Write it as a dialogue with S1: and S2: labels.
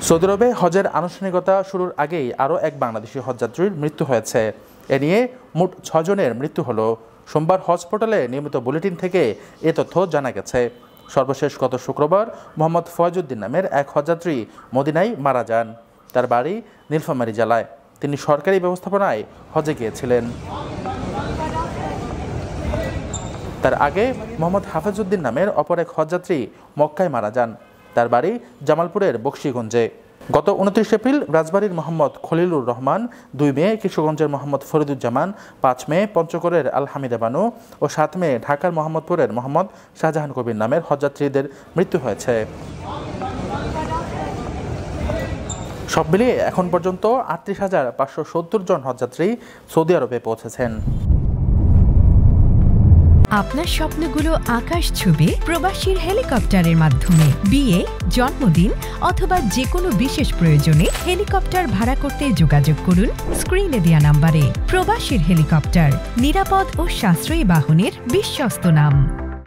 S1: Saudi আরবে হজের আনুষ্ঠানিকতা শুরুর আগেই আরও এক বাংলাদেশি হজযাত্রীর মৃত্যু হয়েছে। এ নিয়ে মোট 6 জনের মৃত্যু হলো। সোমবার হজ পোর্টালে নিয়মিত বুলেটিন থেকে এ তথ্য জানা গেছে। সর্বশেষ গত শুক্রবার মোহাম্মদ ফয়জউদ্দিন নামের এক হজযাত্রী মদিনায় মারা যান। তার বাড়ি নীলফামারী জেলায়। তিনি সরকারি ব্যবস্থাপনায় হজে গিয়েছিলেন। তার আগে মোহাম্মদ হাফেজউদ্দিন নামের অপর এক হজযাত্রী মক্কায় মারা যান। তার বাড়ি জামালপুরের বকশীগঞ্জে। গত 29 এপ্রিল রাজবাড়ীর মোহাম্মদ খলিলুর রহমান, 2 মে কিশোরগঞ্জের মোহাম্মদ ফরিদুজ্জামান, 5 মে পঞ্চগড়ের আল হামিদা বানু ও 7 মে ঢাকার মোহাম্মদপুরের মোহাম্মদ শাহজাহান কবির নামের হজযাত্রীদের মৃত্যু হয়েছে। সব মিলিয়ে এখন পর্যন্ত 38,570 জন হজযাত্রী সৌদি আরবে পৌঁছেছেন।
S2: আপনার স্বপ্নগুলো আকাশ ছুবে প্রবাসীর হেলিকপ্টারের মাধ্যমে। বিয়ে, জন্মদিন অথবা যে কোনো বিশেষ প্রয়োজনে হেলিকপ্টার ভাড়া করতে যোগাযোগ করুন স্ক্রিনে দেয়া নাম্বারে। প্রবাসীর হেলিকপ্টার, নিরাপদ ও সাশ্রয়ী বাহনের বিশ্বস্ত নাম।